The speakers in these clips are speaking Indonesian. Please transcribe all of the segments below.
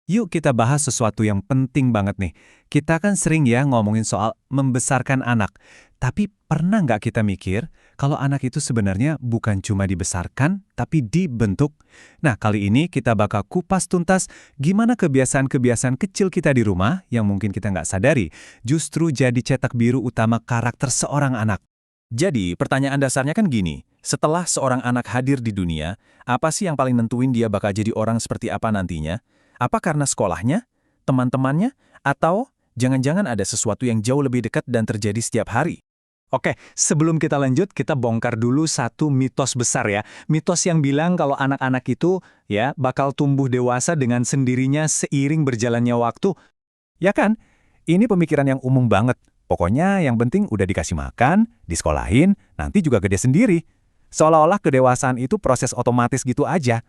Yuk kita bahas sesuatu yang penting banget nih. Kita kan sering ya ngomongin soal membesarkan anak. Tapi pernah nggak kita mikir kalau anak itu sebenarnya bukan cuma dibesarkan, tapi dibentuk? Nah, kali ini kita bakal kupas tuntas gimana kebiasaan-kebiasaan kecil kita di rumah yang mungkin kita nggak sadari justru jadi cetak biru utama karakter seorang anak. Jadi, pertanyaan dasarnya kan gini. Setelah seorang anak hadir di dunia, apa sih yang paling nentuin dia bakal jadi orang seperti apa nantinya? Apa karena sekolahnya, teman-temannya, atau jangan-jangan ada sesuatu yang jauh lebih dekat dan terjadi setiap hari? Oke, sebelum kita lanjut, kita bongkar dulu satu mitos besar ya. Mitos yang bilang kalau anak-anak itu ya bakal tumbuh dewasa dengan sendirinya seiring berjalannya waktu. Ya kan? Ini pemikiran yang umum banget. Pokoknya yang penting udah dikasih makan, disekolahin, nanti juga gede sendiri. Seolah-olah kedewasaan itu proses otomatis gitu aja.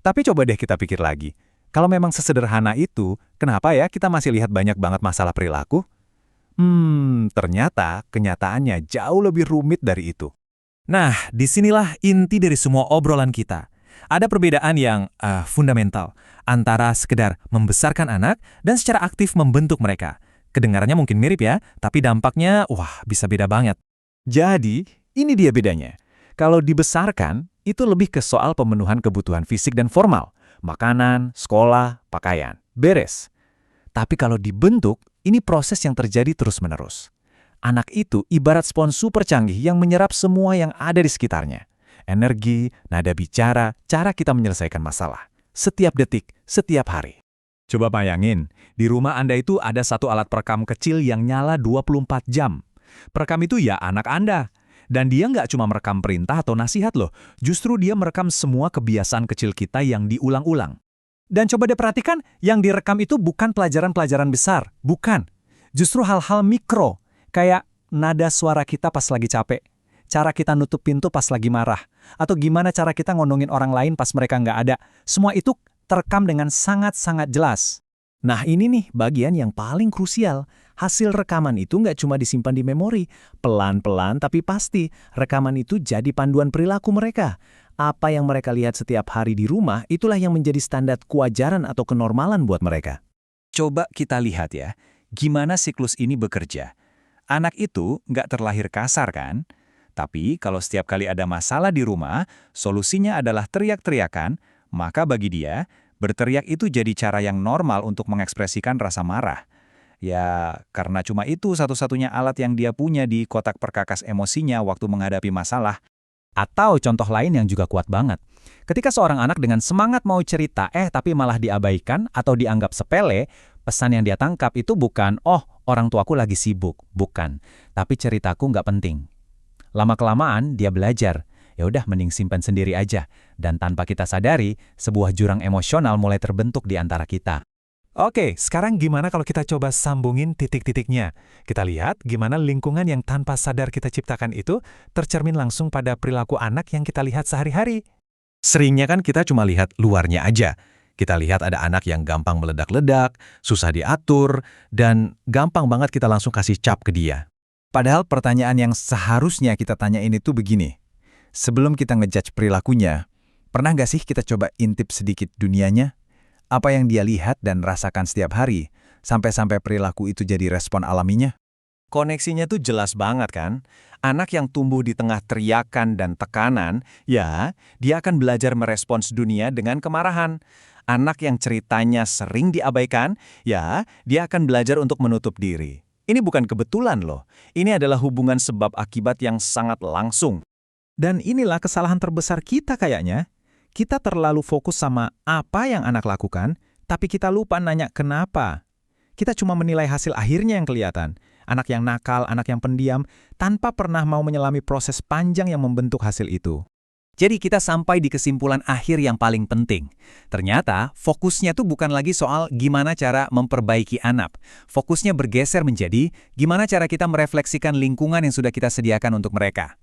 Tapi coba deh kita pikir lagi. Kalau memang sesederhana itu, kenapa ya kita masih lihat banyak banget masalah perilaku? Ternyata kenyataannya jauh lebih rumit dari itu. Nah, disinilah inti dari semua obrolan kita. Ada perbedaan yang fundamental antara sekedar membesarkan anak dan secara aktif membentuk mereka. Kedengarannya mungkin mirip ya, tapi dampaknya, wah, bisa beda banget. Jadi, ini dia bedanya. Kalau dibesarkan, itu lebih ke soal pemenuhan kebutuhan fisik dan formal. Makanan, sekolah, pakaian. Beres. Tapi kalau dibentuk, ini proses yang terjadi terus-menerus. Anak itu ibarat spons super canggih yang menyerap semua yang ada di sekitarnya. Energi, nada bicara, cara kita menyelesaikan masalah. Setiap detik, setiap hari. Coba bayangin, di rumah Anda itu ada satu alat perekam kecil yang nyala 24 jam. Perekam itu ya anak Anda. Dan dia nggak cuma merekam perintah atau nasihat loh, justru dia merekam semua kebiasaan kecil kita yang diulang-ulang. Dan coba diperhatikan, yang direkam itu bukan pelajaran-pelajaran besar, bukan. Justru hal-hal mikro, kayak nada suara kita pas lagi capek, cara kita nutup pintu pas lagi marah, atau gimana cara kita ngondongin orang lain pas mereka nggak ada. Semua itu terekam dengan sangat-sangat jelas. Nah ini nih bagian yang paling krusial. Hasil rekaman itu nggak cuma disimpan di memori. Pelan-pelan tapi pasti, rekaman itu jadi panduan perilaku mereka. Apa yang mereka lihat setiap hari di rumah, itulah yang menjadi standar kewajaran atau kenormalan buat mereka. Coba kita lihat ya, gimana siklus ini bekerja. Anak itu nggak terlahir kasar kan? Tapi kalau setiap kali ada masalah di rumah, solusinya adalah teriak-teriakan, maka bagi dia, berteriak itu jadi cara yang normal untuk mengekspresikan rasa marah. Ya, karena cuma itu satu-satunya alat yang dia punya di kotak perkakas emosinya waktu menghadapi masalah. Atau contoh lain yang juga kuat banget. Ketika seorang anak dengan semangat mau cerita, tapi malah diabaikan atau dianggap sepele, pesan yang dia tangkap itu bukan, oh, orang tuaku lagi sibuk. Bukan, tapi ceritaku nggak penting. Lama-kelamaan dia belajar. Ya udah mending simpan sendiri aja. Dan tanpa kita sadari, sebuah jurang emosional mulai terbentuk di antara kita. Oke, sekarang gimana kalau kita coba sambungin titik-titiknya? Kita lihat gimana lingkungan yang tanpa sadar kita ciptakan itu tercermin langsung pada perilaku anak yang kita lihat sehari-hari. Seringnya kan kita cuma lihat luarnya aja. Kita lihat ada anak yang gampang meledak-ledak, susah diatur, dan gampang banget kita langsung kasih cap ke dia. Padahal pertanyaan yang seharusnya kita tanyain itu begini. Sebelum kita ngejudge perilakunya, pernah nggak sih kita coba intip sedikit dunianya? Apa yang dia lihat dan rasakan setiap hari, sampai-sampai perilaku itu jadi respon alaminya? Koneksinya tuh jelas banget kan? Anak yang tumbuh di tengah teriakan dan tekanan, ya, dia akan belajar merespons dunia dengan kemarahan. Anak yang ceritanya sering diabaikan, ya, dia akan belajar untuk menutup diri. Ini bukan kebetulan loh. Ini adalah hubungan sebab akibat yang sangat langsung. Dan inilah kesalahan terbesar kita kayaknya. Kita terlalu fokus sama apa yang anak lakukan, tapi kita lupa nanya kenapa. Kita cuma menilai hasil akhirnya yang kelihatan. Anak yang nakal, anak yang pendiam, tanpa pernah mau menyelami proses panjang yang membentuk hasil itu. Jadi kita sampai di kesimpulan akhir yang paling penting. Ternyata fokusnya tuh bukan lagi soal gimana cara memperbaiki anak. Fokusnya bergeser menjadi gimana cara kita merefleksikan lingkungan yang sudah kita sediakan untuk mereka.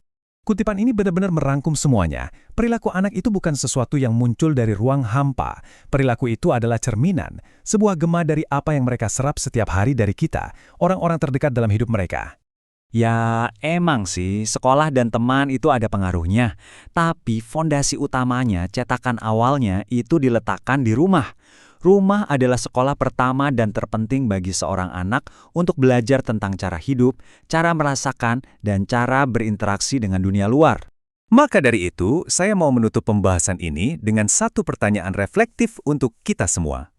Kutipan ini benar-benar merangkum semuanya. Perilaku anak itu bukan sesuatu yang muncul dari ruang hampa. Perilaku itu adalah cerminan, sebuah gema dari apa yang mereka serap setiap hari dari kita, orang-orang terdekat dalam hidup mereka. Ya, emang sih, sekolah dan teman itu ada pengaruhnya. Tapi fondasi utamanya, cetakan awalnya itu diletakkan di rumah. Rumah adalah sekolah pertama dan terpenting bagi seorang anak untuk belajar tentang cara hidup, cara merasakan, dan cara berinteraksi dengan dunia luar. Maka dari itu, saya mau menutup pembahasan ini dengan satu pertanyaan reflektif untuk kita semua.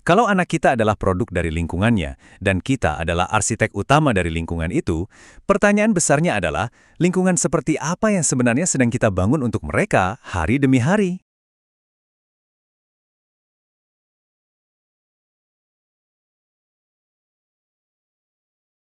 Kalau anak kita adalah produk dari lingkungannya, dan kita adalah arsitek utama dari lingkungan itu, pertanyaan besarnya adalah, lingkungan seperti apa yang sebenarnya sedang kita bangun untuk mereka hari demi hari?